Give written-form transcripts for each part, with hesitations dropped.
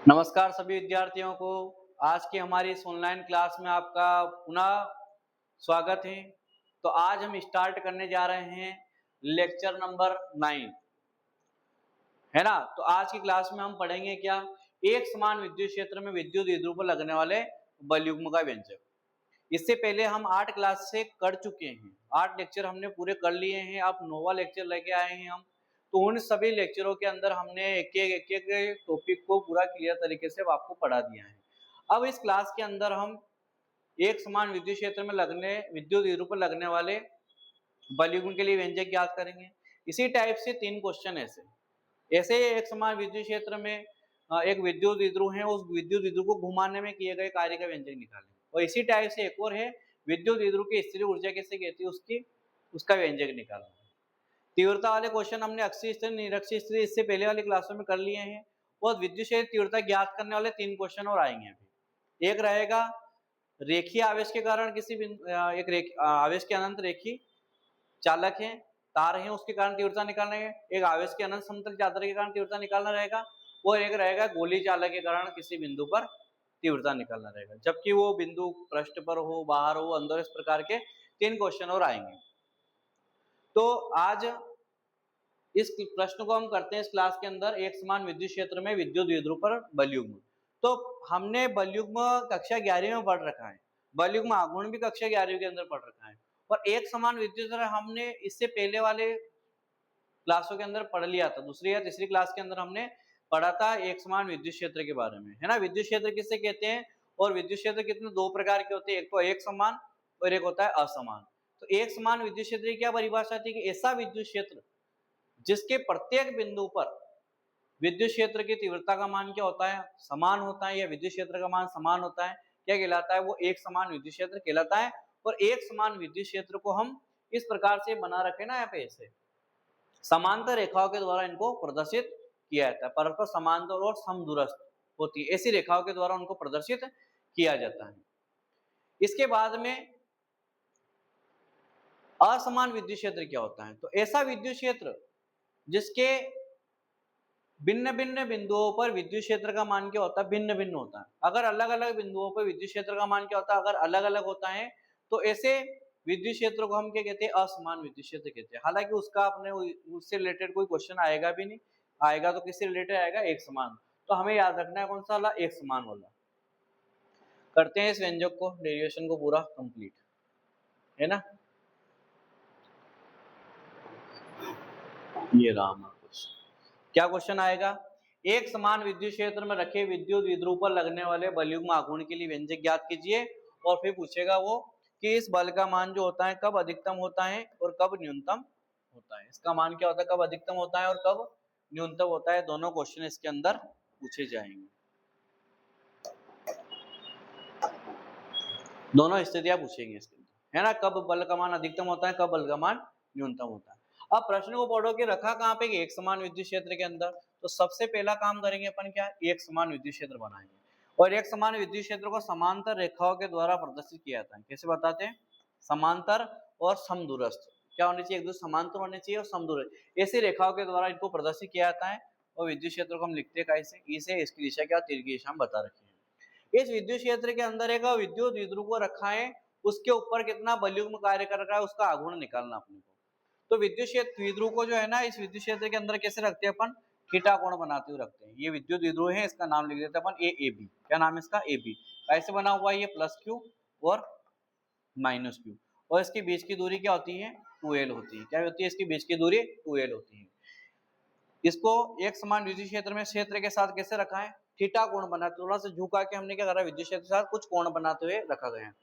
नमस्कार सभी विद्यार्थियों को। आज की हमारी इस ऑनलाइन क्लास में आपका पुनः स्वागत है। तो आज हम स्टार्ट करने जा रहे हैं लेक्चर नंबर 9, है ना। तो आज की क्लास में हम पढ़ेंगे क्या, एक समान विद्युत क्षेत्र में विद्युत द्विध्रुव पर लगने वाले बल युग्म का व्यंजक। इससे पहले हम 8 क्लास से कर चुके हैं, 8 लेक्चर हमने पूरे कर लिए हैं। अब 9वां लेक्चर लेके आए हैं हम। तो उन सभी लेक्चरों के अंदर हमने एक एक टॉपिक को पूरा क्लियर तरीके से आपको पढ़ा दिया है। अब इस क्लास के अंदर हम एक समान विद्युत क्षेत्र में लगने विद्युत द्विध्रुव पर लगने वाले बल युग्म के लिए व्यंजक ज्ञात करेंगे। इसी टाइप से 3 क्वेश्चन ऐसे ऐसे एक समान विद्युत क्षेत्र में एक विद्युत द्विध्रुव है, उस विद्युत द्विध्रुव को घुमाने में किए गए कार्य का व्यंजक निकालें। और इसी टाइप से एक और है, विद्युत द्विध्रुव की स्थिर ऊर्जा कैसे कहती है उसका व्यंजक निकालना है। तीव्रता वाले क्वेश्चन हमने अक्षीय स्थिर निरक्षीय स्थिर इससे पहले वाली क्लासों में कर लिए हैं। और विद्युत क्षेत्र तीव्रता ज्ञात करने वाले 3 क्वेश्चन और आएंगे अभी। एक रहेगा रेखीय आवेश के कारण आवेश के अनंत रेखी चालक है, तार है, उसके कारण तीव्रता निकालना है। एक आवेश के अनंत समतल चादर के कारण तीव्रता निकालना रहेगा। और एक रहेगा गोली चालक के कारण किसी बिंदु पर तीव्रता निकालना रहेगा, जबकि वो बिंदु पृष्ठ पर हो, बाहर हो, अंदर, इस प्रकार के 3 क्वेश्चन और आएंगे। तो आज इस प्रश्न को हम करते हैं इस क्लास के अंदर, एक समान विद्युत क्षेत्र में विद्युत द्विध्रुव पर बल युग्म। तो हमने बल युग्म कक्षा 11 में पढ़ रखा है, बल युग्म आघूर्ण भी कक्षा 11 के अंदर पढ़ रखा है। और एक समान विद्युत क्षेत्र हमने इससे पहले वाले क्लासों के अंदर पढ़ लिया था। दूसरी या तीसरी क्लास के अंदर हमने पढ़ा था एक समान विद्युत क्षेत्र के बारे में, है ना। विद्युत क्षेत्र किसे कहते हैं और विद्युत क्षेत्र कितने दो प्रकार के होते हैं, एक तो एक समान और एक होता है असमान। तो एक समान विद्युत क्षेत्र की क्या परिभाषा थी कि ऐसा विद्युत क्षेत्र जिसके प्रत्येक बिंदु पर विद्युत क्षेत्र की तीव्रता का मान क्या होता है, समान होता है, या विद्युत क्षेत्र का मान समान होता है, क्या कहलाता है, वो एक समान विद्युत क्षेत्र कहलाता है। और एक समान विद्युत क्षेत्र को हम इस प्रकार से बना रखे ना, यहाँ पे ऐसे समांतर रेखाओं के द्वारा इनको प्रदर्शित किया जाता है। परस्पर समांतर और समदूरस्थ होती है, ऐसी रेखाओं के द्वारा उनको प्रदर्शित किया जाता है। इसके बाद में असमान विद्युत क्षेत्र क्या होता है, तो ऐसा विद्युत क्षेत्र जिसके भिन्न भिन्न बिंदुओं पर विद्युत क्षेत्र का मान क्या होता है, भिन्न भिन्न होता है। अगर अलग अलग बिंदुओं पर विद्युत क्षेत्र का मान क्या होता है, अगर अलग अलग होता है, तो ऐसे विद्युत क्षेत्र को हम क्या कहते हैं, असमान विद्युत क्षेत्र कहते हैं। हालांकि उसका अपने उससे रिलेटेड कोई क्वेश्चन आएगा भी नहीं, आएगा तो किससे रिलेटेड आएगा, एक समान। तो हमें याद रखना है कौन सा वाला, एक समान वाला। करते हैं इस व्यंजक को, डेरिवेशन को पूरा कंप्लीट, है ना। ये राम क्या क्वेश्चन आएगा, एक समान विद्युत क्षेत्र में रखे विद्युत द्विध्रुव पर लगने वाले बल युग्म आघूर्ण के लिए व्यंजक ज्ञात कीजिए। और फिर पूछेगा वो कि इस बल का मान जो होता है कब अधिकतम होता है और कब न्यूनतम होता है। इसका मान क्या होता है, कब अधिकतम होता है और कब न्यूनतम होता है। दोनों क्वेश्चन इसके अंदर पूछे जाएंगे, दोनों स्थितियां पूछेंगे इसके अंदर, है ना। कब बल का मान अधिकतम होता है, कब बल का मान न्यूनतम होता है। अब प्रश्न को पढ़ो कि रखा कहाँ पे, एक समान विद्युत क्षेत्र के अंदर। तो सबसे पहला काम करेंगे अपन क्या, एक समान विद्युत क्षेत्र बनाएंगे। और एक समान विद्युत क्षेत्र को समांतर रेखाओं के द्वारा प्रदर्शित किया जाता है। कैसे बताते हैं, समांतर और समदूरस्थ क्या होने चाहिए, एक दूसरे समांतर होने चाहिए और समदूरस्थ, ऐसी रेखाओं के द्वारा इनको प्रदर्शित किया जाता है। और विद्युत क्षेत्र को हम लिखते हैं कैसे, इसे इसकी दिशा क्या, तीर की दिशा हम बता रखी है। इस विद्युत क्षेत्र के अंदर एक विद्युत द्विध्रुव को रखा है, उसके ऊपर कितना बल युग्म कार्य कर रहा है, उसका आघूर्ण निकालना अपने को। तो विद्युत क्षेत्र द्विध्रुव को जो है ना, इस विद्युत क्षेत्र के अंदर कैसे रखते हैं अपन, थीटा कोण बनाते हुए रखते हैं। ये विद्युत द्विध्रुव है, इसका नाम लिख देते हैं अपन ए बी। क्या नाम है इसका, ए बी। कैसे बना हुआ है, ये प्लस क्यू और माइनस क्यू। और इसके बीच की दूरी क्या होती है, 2l होती है। क्या होती है इसके बीच की दूरी, 2l होती है। इसको एक समान विद्युत क्षेत्र में क्षेत्र के साथ कैसे रखा है, थीटा कोण बना, थोड़ा सा झुका के हमने क्या करा, विद्युत क्षेत्र के साथ कुछ कोण बनाते हुए रखा गया है।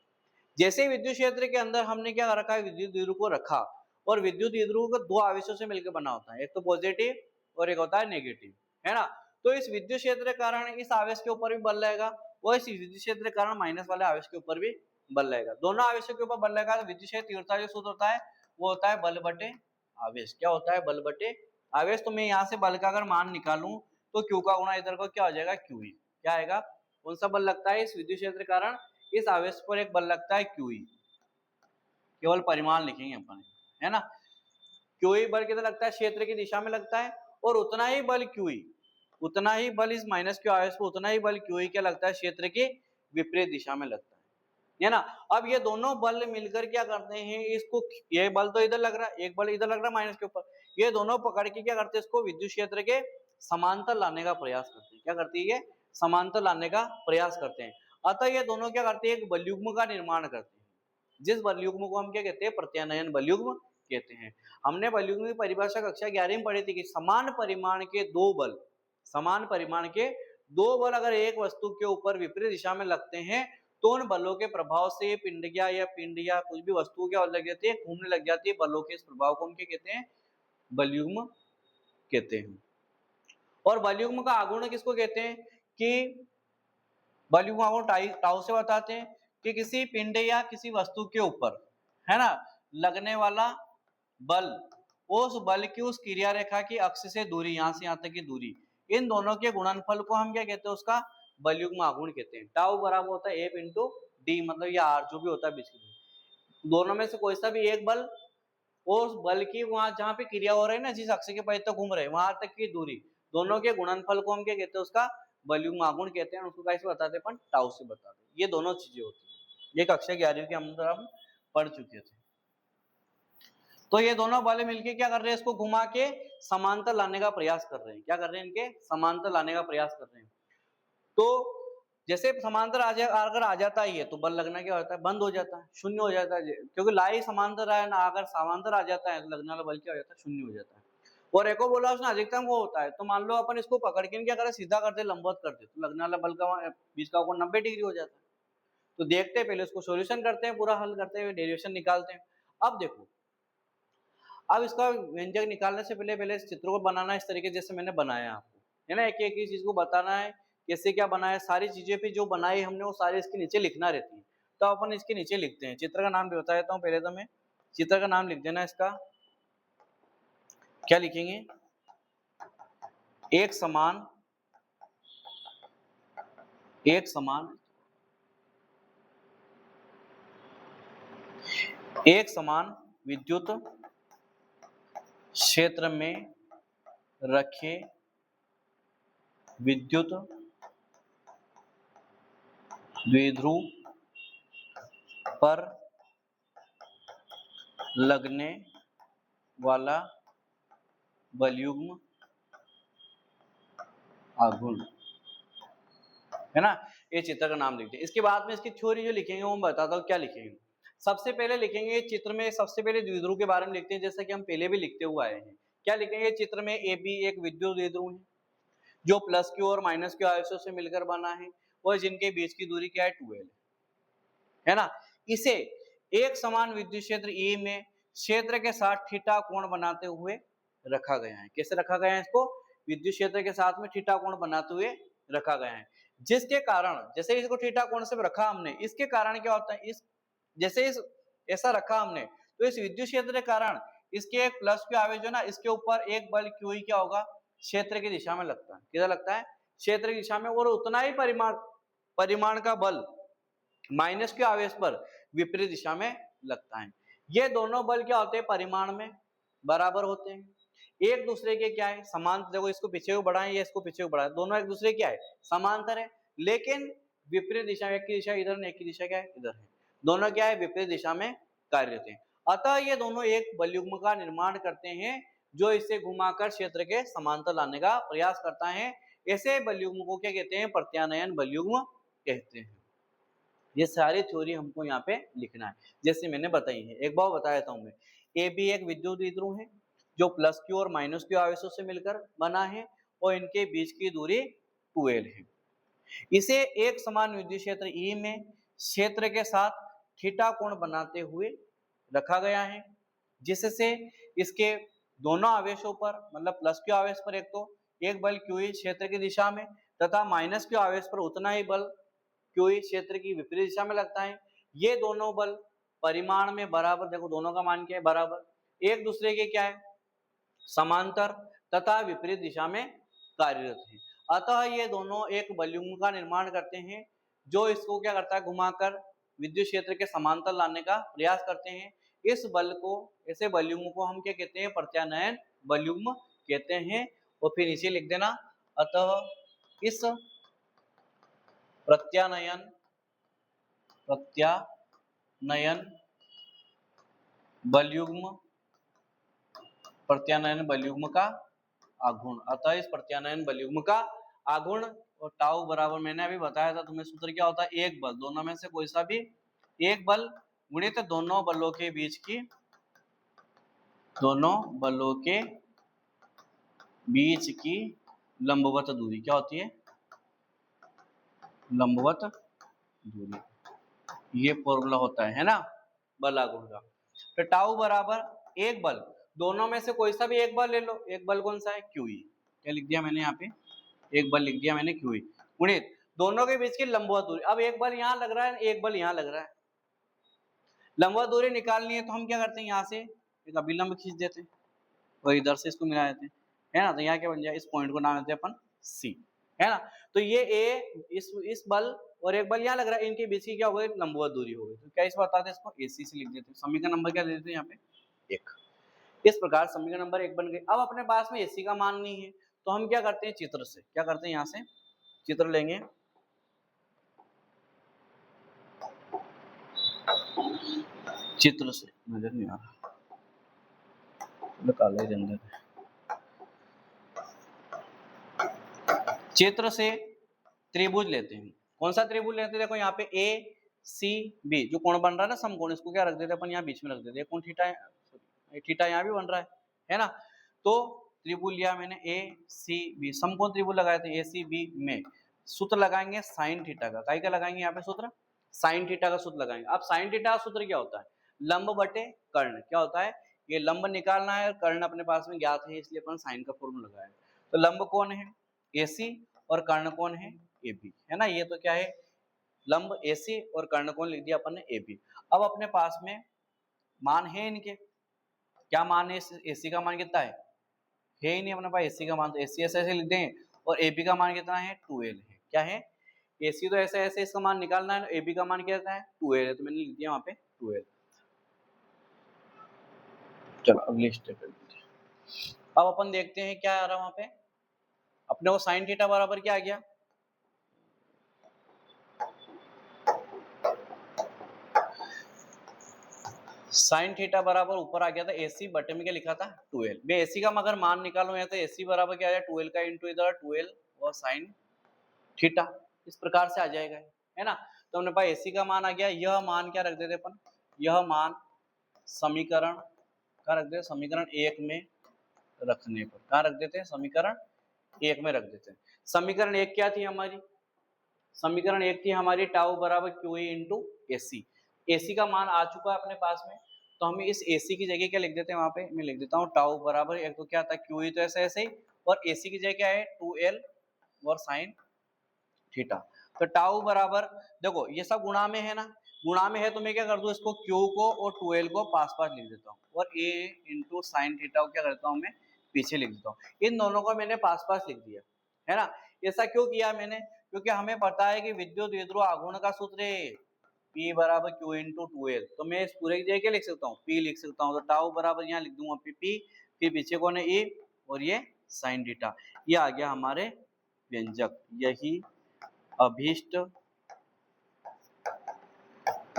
जैसे विद्युत क्षेत्र के अंदर हमने क्या रखा है, विद्युत द्विध्रुव को रखा। और विद्युत द्विध्रुव को दो आवेशों से मिलकर बना होता है, एक तो पॉजिटिव और एक होता है नेगेटिव, है ना। तो इस विद्युत क्षेत्र के कारण इस आवेश के ऊपर भी बल लगेगा, और इस विद्युत क्षेत्र के कारण माइनस वाले आवेश के ऊपर भी बल लगेगा। दोनों आवेशों के ऊपर बल लगेगा तो विद्युत क्षेत्र तीव्रता जो सूत्र होता है वो होता है बल बटे आवेश। क्या होता है, बल बटे आवेश। तो मैं यहाँ से बल का अगर मान निकालूं तो क्यू का गुणा इधर को क्या हो जाएगा, क्यू ही। क्या आएगा, कौन सा बल लगता है, इस विद्युत क्षेत्र के कारण इस आवेश पर एक बल लगता है, क्यू ही। केवल परिमाण लिखेंगे अपन, है ना। क्यू ही बल कितना लगता है, क्षेत्र की दिशा में लगता है, और उतना ही बल क्यू ही उतना ही बल इस माइनस क्यू आवेश पर उतना ही बल क्यू ही क्या लगता है, क्षेत्र के विपरीत दिशा में लगता है ना। अब ये दोनों बल मिलकर क्या करते हैं, इसको, ये बल तो इधर लग रहा है, एक बल इधर लग रहा है माइनस के ऊपर, ये दोनों पकड़ के क्या करते हैं, इसको विद्युत क्षेत्र के समांतर लाने का प्रयास करते हैं। क्या करती है, ये समांतर लाने का प्रयास करते हैं। अतः ये दोनों क्या करते हैं, एक बलयुग्म का निर्माण करते हैं, जिस बलयुग्म को हम क्या कहते हैं, प्रत्यानयन बलयुग्म कहते हैं। हमने बलयुग्म की परिभाषा कक्षा 11 में पढ़ी थी कि समान परिमाण के दो बल, समान परिमाण के दो बल अगर एक वस्तु के ऊपर विपरीत दिशा में लगते हैं तो उन बलों के प्रभाव से पिंड या कुछ भी वस्तु क्या लग जाती है, घूमने लग जाती है। बलों के इस प्रभाव को हम क्या कहते हैं, बलयुग्म कहते हैं। और बलयुग्म का आघूर्ण किसको कहते हैं, कि बलयुग्म आघूर्ण टाउ से बताते हैं कि किसी पिंड या किसी वस्तु के ऊपर, है ना, लगने वाला बल, उस बल की उस क्रिया रेखा की अक्ष से दूरी, यहां से यहां तक की दूरी, इन दोनों के गुणनफल को हम क्या कहते हैं, उसका बलयुग्म आघूर्ण कहते हैं। टाउ बराबर होता है एफ इंटू डी, मतलब ये आर जो भी होता है बीच की दूरी, दोनों में से कोई सा भी एक बल, उस बल की वहां जहां पे क्रिया हो रही है ना, जिस अक्ष के परिधि तक घूम रहे हैं वहां तक की दूरी, दोनों के गुणनफल को हम क्या कहते हैं, उसका बलयुग्म आघूर्ण कहते हैं। उसको कैसे बताते हैं, अपन टाउ से बताते हैं। ये दोनों चीजें होती है, ये कक्षा 11 के अंदर हम पढ़ चुके थे। तो ये दोनों बल मिलके क्या कर रहे हैं, इसको घुमा के समांतर लाने का प्रयास कर रहे हैं। क्या कर रहे हैं, इनके समांतर लाने का प्रयास कर रहे हैं। तो जैसे समांतर अगर आ जाता है ये, तो बल लगना क्या होता है, बंद हो जाता है, शून्य हो जाता है, क्योंकि लाई समांतर है ना, अगर समांतर आ जाता है तो लगने वाला बल क्या हो जाता है, शून्य हो जाता है। और एको बोला उसने अधिकतम वो होता है, तो मान लो अपन इसको पकड़ के क्या करें, सीधा करते लंबवत करते, तो लगने वाला बल का बीच का कोण 90 डिग्री हो जाता है। तो देखते हैं, पहले उसको सॉल्यूशन करते हैं, पूरा हल करते हुए डेरिवेशन निकालते हैं। अब देखो, अब इसका व्यंजक निकालने से पहले पहले इस चित्र को बनाना इस तरीके जैसे मैंने बनाया आपको, है ना, एक एक चीज को बताना है कैसे क्या बनाया, सारी चीजें भी जो बनाई हमने वो सारे इसके नीचे लिखना रहती है। तो अपन इसके नीचे लिखते हैं, चित्र का नाम भी बता देता हूँ पहले, तो मैं चित्र का नाम लिख देना इसका, क्या लिखेंगे, एक समान विद्युत क्षेत्र में रखे विद्युत द्विध्रुव पर लगने वाला बलयुग्म आघूर्ण, है ना। ये चित्र का नाम लिखते हैं। इसके बाद में इसकी थ्योरी जो लिखेंगे वो मैं बताता हूँ क्या लिखेंगे। सबसे पहले लिखेंगे चित्र में, सबसे पहले द्विध्रुव के बारे में लिखते हैं, जैसा कि हम पहले भी लिखते हुए आए हैं। क्या लिखेंगे, चित्र में ए बी एक विद्युत द्विध्रुव है जो प्लस क्यू और माइनस क्यू आवेशों से मिलकर बना है और जिनके बीच की दूरी क्या है, 2l है ना। इसे एक समान विद्युत क्षेत्र E में क्षेत्र के साथ थीटा कोण बनाते हुए रखा गया है। कैसे रखा गया है, इसको विद्युत क्षेत्र के साथ में थीटा कोण बनाते हुए रखा गया है, जिसके कारण, जैसे इसको थीटा कोण से रखा हमने, इसके कारण क्या होता है, इस जैसे इस ऐसा रखा हमने, तो इस विद्युत क्षेत्र के कारण इसके एक प्लस क्यू आवेश है ना, इसके ऊपर एक बल क्यू ही क्या होगा, क्षेत्र की दिशा में लगता है। किधर लगता है, क्षेत्र की दिशा में, और उतना ही परिमाण का बल माइनस के आवेश पर विपरीत दिशा में लगता है। ये दोनों बल क्या होते हैं, परिमाण में बराबर होते हैं, एक दूसरे के क्या है, समांतर। देखो इसको पीछे को बढ़ाएं, ये इसको पीछे को बढ़ाएं, दोनों एक दूसरे क्या है, समांतर है, लेकिन विपरीत दिशा, एक की दिशा इधर, एक की दिशा क्या है, इधर है, दोनों क्या है, विपरीत दिशा में कार्यरत हैं। अतः ये दोनों एक बलयुग्म का निर्माण करते हैं जो इसे घुमाकर क्षेत्र के समांतर लाने का प्रयास करता है। ऐसे बलयुग्म को क्या कहते हैं, प्रत्यानयन बलयुग्म कहते हैं। ये सारी थ्योरी हमको यहाँ पे लिखना है जैसे मैंने बताई है। एक बार बता देता हूँ मैं, ए बी एक विद्युत द्विध्रुव है जो प्लस क्यू और माइनस क्यू आवेशों से मिलकर बना है और इनके बीच की दूरी 2l है। इसे एक समान विद्युत क्षेत्र E में क्षेत्र के साथ थीटा कोण बनाते हुए रखा गया है, जिससे इसके दोनों आवेशों पर, मतलब प्लस क्यू आवेश पर एक तो एक बल क्यू क्षेत्र की दिशा में तथा माइनस क्यू आवेश पर उतना ही बल क्यू क्षेत्र की विपरीत दिशा में लगता है। ये दोनों बल परिमाण में बराबर, देखो दोनों का मान क्या है, बराबर, एक दूसरे के क्या है, समांतर तथा विपरीत दिशा में कार्यरत है। अतः ये दोनों एक बलयुग्म का निर्माण करते हैं जो इसको क्या करता है, घुमाकर विद्युत क्षेत्र के समांतर लाने का प्रयास करते हैं। इस बल को, ऐसे बलयुग्म को हम क्या कहते हैं, प्रत्यानयन बलयुग्म कहते हैं। और फिर नीचे लिख देना, अतः इस प्रत्यानयन बलयुग्म का आघूर्ण, अतः इस प्रत्यानयन बलयुग्म का आघूर्ण। और टाउ बराबर मैंने अभी बताया था तुम्हें सूत्र क्या होता है, एक बल, दोनों में से कोई सा भी एक बल गुणित दोनों बलों के बीच की लंबवत दूरी क्या होती है, लंबवत दूरी, ये फॉर्मूला होता है ना बल आघूर्ण का। तो टाउ बराबर एक बल, दोनों में से कोई सा भी एक बल ले लो, एक बल कौन सा है, क्यूई, क्या लिख दिया मैंने यहाँ पे, एक बल लिख दिया मैंने क्यूई, गुणित दोनों के बीच की लंबवत दूरी। अब एक बल यहाँ लग रहा है, एक बल यहाँ लग रहा है, लंबवत दूरी निकालनी है तो हम क्या करते हैं, यहाँ से एक अभिलंब खींच देते हैं और इधर से इसको मिला देते हैं, है ना। तो यहाँ क्या बन जाए, इस पॉइंट को नाम देते हैं अपन सी, है ना। तो ये ए इस बल और एक बल यहाँ लग रहा है, इनके बीच की क्या हो गई, लंबवत दूरी हो गई। तो क्या इस बताते हैं, इसको एसी से लिख देते हैं। समीकरण नंबर क्या दे देते हैं यहाँ पे, एक। इस प्रकार समीकरण नंबर एक बन गई। अब अपने पास में एसी का मान नहीं है तो हम क्या करते हैं, चित्र से क्या करते हैं, यहाँ से चित्र लेंगे, चित्र से नजर नहीं आ रहा, काले अंदर चित्र से त्रिभुज लेते हैं। कौन सा त्रिभुज लेते हैं, देखो यहाँ पे ए सी बी जो कोण बन रहा है ना समकोण, इसको क्या रख देते हैं अपन, यहाँ बीच में रख देते हैं, कोण थीटा, थीटा यहाँ भी बन रहा है ना। तो त्रिभुज लिया मैंने ए सी बी, समकोण त्रिभुज लगाए थे ए सी बी में, सूत्र लगाएंगे साइन थीटा का, काय का लगाएंगे यहाँ पे सूत्र, साइन थीटा का सूत्र लगाएंगे। अब साइन थीटा का सूत्र क्या होता है, लंब बटे कर्ण, क्या होता है, ये लंब निकालना है और कर्ण अपने पास में ज्ञात है, इसलिए अपन साइन का फॉर्मूला लगाया। तो लंब कौन है, एसी, और कर्ण कौन है, ए बी, है ना। ये तो क्या है, लंब एसी और कर्ण कौन लिख दिया अपन ने, ए बी। अब अपने पास में मान है इनके, क्या मान है, एसी का मान कितना है ही नहीं अपने पास एसी का मान, तो एसी ऐसे ऐसे लिख दें, और एबी का मान कितना है, 2l है, क्या है, एसी तो ऐसे ऐसे इसका मान निकालना है, एबी का मान कितना है, 2l है, तो मैंने लिख दिया वहां पे 2l। चलो अगली स्टेप पे देखते हैं। अब अपन देखते हैं क्या आ रहा है वहां पे, अपने को साइन थीटा बराबर क्या आ गया, साइन थीटा बराबर ऊपर आ गया था एसी, बटे में क्या लिखा था 2l। मैं एसी का अगर मान निकालूं या तो एसी बराबर क्या आ जाए 2l का इंटू इधर 2l और साइन थीटा, इस प्रकार से आ जाएगा, है ना। तो हमने पास एसी का मान आ गया, यह मान क्या रख देते अपन, यह मान समीकरण क्या रख देते, समीकरण एक में रखने पर कहाँ रख देते हैं, समीकरण एक में रख देते हैं। समीकरण एक क्या थी हमारी, समीकरण एक थी हमारी टाउ बराबर क्यू इंटू एसी, एसी का मान आ चुका है अपने पास में, तो हम इस एसी की जगह क्या लिख देते हैं, वहां पे मैं लिख देता हूँ टाउ बराबर, एक तो क्या था क्यू तो ऐसे ऐसे ही, और एसी की जगह क्या है 2l और साइन थीटा। तो टाउ बराबर, देखो ये सब गुणा में है ना, गुणा में है तो मैं क्या कर दूं, इसको क्यू को और 2l को पास पास लिख देता हूँ, और a इंटू साइन थीटा को क्या करता हूँ मैं पीछे लिख देता हूँ। इन दोनों को मैंने पास पास लिख दिया, है ना। ऐसा क्यों किया मैंने, क्योंकि हमें पता है कि विद्युत द्विध्रुव आघूर्ण का सूत्र है P बराबर Q इंटू 2l, तो मैं इस पूरे की जगह क्या लिख सकता हूँ, P लिख सकता हूँ। तो टाउ बराबर यहाँ लिख दूंगा P, फिर पीछे कौन है E, और ये साइन थीटा, ये आ गया हमारे व्यंजक, यही अभीष्ट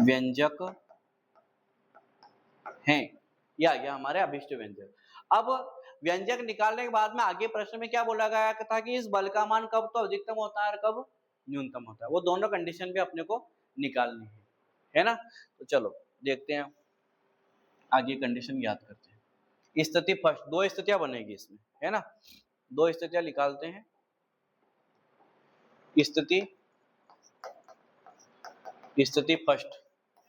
व्यंजक हैं, ये आ गया हमारे अभीष्ट व्यंजक। अब व्यंजक निकालने के बाद में आगे प्रश्न में क्या बोला गया था कि इस बल का मान कब तो अधिकतम होता है और कब न्यूनतम होता है, वो दोनों कंडीशन भी अपने को निकालनी है ना। तो चलो देखते हैं, आगे कंडीशन याद करते हैं। स्थिति फर्स्ट, दो स्थितियां बनेगी इसमें, है ना, दो स्थितियां निकालते हैं। स्थिति फर्स्ट,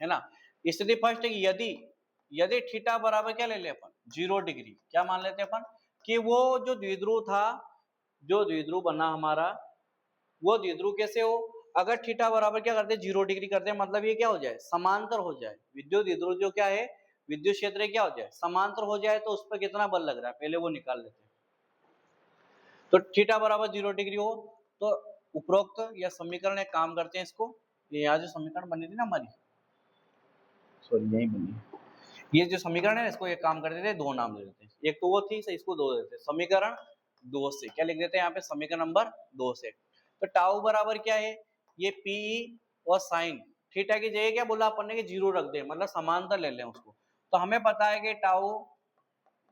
है ना, स्थिति फर्स्ट यदि यदि थीटा बराबर क्या ले ले अपन 0 डिग्री, क्या मान लेते हैं अपन कि वो जो द्विध्रुव था, जो द्विध्रुव बना हमारा, वो द्विध्रुव कैसे हो, अगर थीटा बराबर क्या करते हैं 0 डिग्री करते हैं, मतलब ये क्या हो जाए समांतर हो जाए, विद्युत द्विध्रुव जो क्या है विद्युत क्षेत्र क्या हो जाए समांतर हो जाए, तो उस पर कितना बल लग रहा है पहले वो निकाल लेते हैं। तो थीटा बराबर 0 डिग्री हो तो उपरोक्त या समीकरण एक काम करते हैं, इसको ये यहाँ जो समीकरण बनी थी ना हमारी, सॉरी यही बनी, ये जो समीकरण है इसको एक काम करते थे दो नाम दे देते हैं, एक तो वो थी इसको दो देते हैं, समीकरण 2 से। क्या लिख देते हैं यहाँ पे समीकरण नंबर 2 से। तो टाउ बराबर क्या है, ये पीई और साइन थीटा की जगह क्या बोला अपन ने कि 0 रख दे, मतलब समांतर ले लें उसको। तो हमें पता है कि टाउ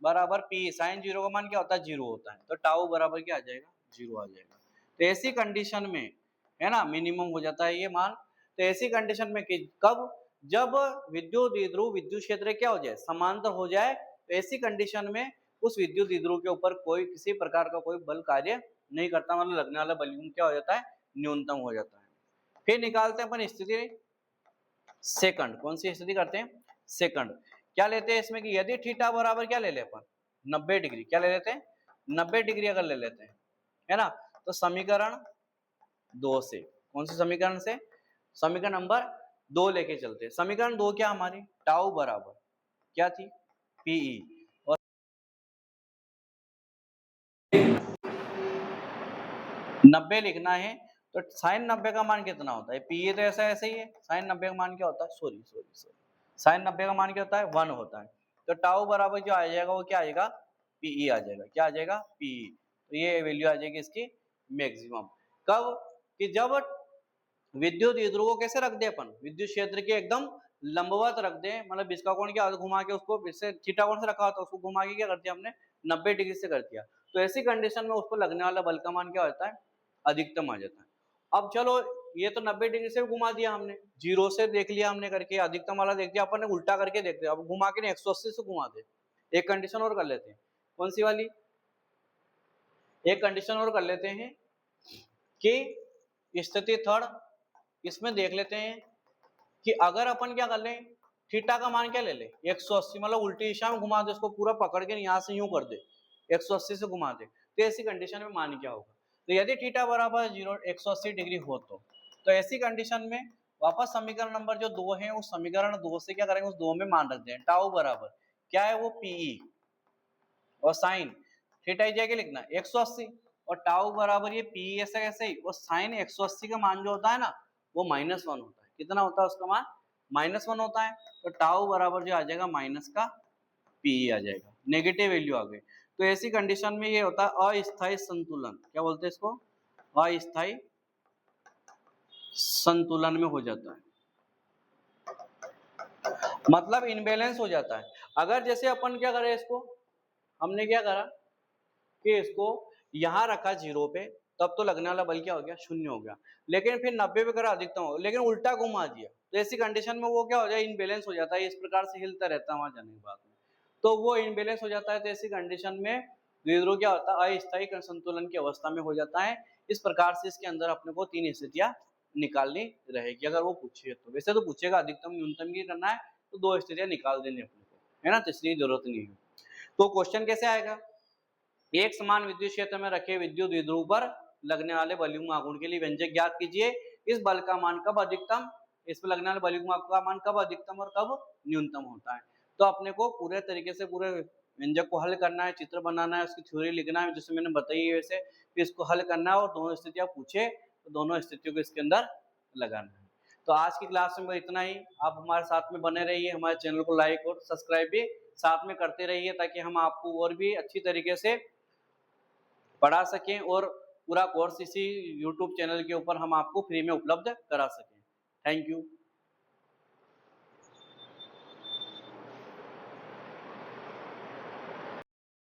बराबर पी, साइन 0 का मान क्या होता है 0 होता है, तो टाउ बराबर क्या आ जाएगा 0 आ जाएगा। तो ऐसी कंडीशन में है ना मिनिमम हो जाता है ये मान। तो ऐसी कंडीशन में कि कब, जब विद्युत द्विध्रुव विद्युत क्षेत्र क्या हो जाए समांतर हो जाए, तो ऐसी कंडीशन में उस विद्युत द्विध्रुव के ऊपर कोई किसी प्रकार का कोई बल कार्य नहीं करता, मतलब लगने वाला बल क्या हो जाता है न्यूनतम हो जाता है। फिर निकालते हैं अपन स्थिति सेकंड, कौन सी स्थिति करते हैं सेकंड। क्या लेते हैं इसमें कि यदि थीटा बराबर क्या ले ले अपन 90 डिग्री, क्या ले लेते हैं 90 डिग्री अगर ले लेते हैं है ना, तो समीकरण 2 से, कौन सी समीकरण से, समीकरण नंबर 2 लेके चलते हैं। समीकरण 2 क्या हमारी, टाउ बराबर क्या थी पीई, और 90 लिखना है, तो साइन 90 का मान कितना होता है, पीई तो ऐसा ऐसे ही है, साइन 90 का मान क्या होता है, सॉरी सॉरी सॉरी, साइन 90 का मान क्या होता है 1 होता है। तो टाउ बराबर जो आ जाएगा वो क्या आएगा पीई आ जाएगा, क्या आ जाएगा पीई। तो ये वैल्यू आ जाएगी इसकी मैक्सिमम। कब, कि जब विद्युत द्विध्रुव को कैसे रख दे अपन, विद्युत क्षेत्र के एकदम लंबवत रख दे, मतलब इसका कोण क्या घुमा के उसको, इससे थीटा कोण से रखा होता है उसको घुमा के क्या कर दिया हमने 90 डिग्री से कर दिया। तो ऐसी कंडीशन में उसको लगने वाला बल का मान क्या होता है अधिकतम आ जाता है। अब चलो ये तो 90 डिग्री से घुमा दिया हमने, 0 से देख लिया हमने करके, अधिकतम वाला देख दिया अपन ने, उल्टा करके देखते हैं अब घुमा के 180 से घुमा दे। एक कंडीशन और कर लेते हैं, कौन सी वाली, एक कंडीशन और कर लेते हैं कि स्थिति थर्ड, इसमें देख लेते हैं कि अगर अपन क्या कर लें थीटा का मान क्या ले ले 180, मतलब उल्टी दिशा में घुमा दे उसको, पूरा पकड़ के यहाँ से यूं कर दे 180 से घुमा दे, तो ऐसी कंडीशन में मान क्या होगा। तो यदि थीटा बराबर 180 डिग्री हो तो ऐसी कंडीशन में वापस समीकरण नंबर जो 2 है उस समीकरण 2 से क्या करेंगे, उस 2 में मान रख दें, टाउ बराबर क्या है वो पीई, और साइन थीटा की जगह लिखना 180, और टाउ बराबर ये पी ऐसा कैसे ही, वो साइन 180 का मान जो होता है ना वो -1 होता है, कितना होता है उसका मान -1 होता है। तो टाउ बराबर जो आ जाएगा माइनस का पी आ जाएगा, नेगेटिव वैल्यू आ गई। तो ऐसी कंडीशन में ये होता है अस्थायी संतुलन, क्या बोलते हैं इसको, अस्थायी संतुलन में हो जाता है, मतलब इनबैलेंस हो जाता है। अगर जैसे अपन क्या करें इसको, हमने क्या करा कि इसको यहाँ रखा 0 पे, तब तो लगने वाला बल क्या हो गया 0 हो गया, लेकिन फिर 90 पे करा अधिकतम हो, लेकिन उल्टा घुमा दिया, तो ऐसी कंडीशन में वो क्या हो जाए इनबैलेंस हो जाता है, इस प्रकार से हिलता रहता है वहां जाने के बाद में, तो वो इनबैलेंस हो जाता है। तो ऐसी कंडीशन में द्विध्रुव क्या होता है अस्थायी संतुलन की अवस्था में हो जाता है। इस प्रकार से इसके अंदर अपने को 3 स्थितियां निकालनी रहेगी, अगर वो पूछे तो, वैसे तो पूछेगा अधिकतम न्यूनतम की करना है तो 2 स्थितियां निकाल देनी अपने को, है ना, तीसरी जरूरत नहीं है। तो क्वेश्चन कैसे आएगा, एक समान विद्युत क्षेत्र में रखे विद्युत द्विध्रुव पर लगने वाले बलयुग्म आघूर्ण के लिए व्यंजक ज्ञात कीजिए। इस बल का मान कब अधिकतम, इस पर लगने वाले बलयुग्म का मान कब अधिकतम और कब न्यूनतम होता है। तो अपने को पूरे तरीके से पूरे व्यंजक को हल करना है, चित्र बनाना है, उसकी थ्योरी लिखना है जैसे मैंने बताई है वैसे, फिर इसको हल करना है और दोनों स्थितियां पूछे तो दोनों स्थितियों को इसके अंदर लगाना है। तो आज की क्लास में इतना ही, आप हमारे साथ में बने रहिए, हमारे चैनल को लाइक और सब्सक्राइब भी साथ में करते रहिए, ताकि हम आपको और भी अच्छी तरीके से पढ़ा सकें और पूरा कोर्स इसी YouTube चैनल के ऊपर हम आपको फ्री में उपलब्ध करा सकें। Thank you.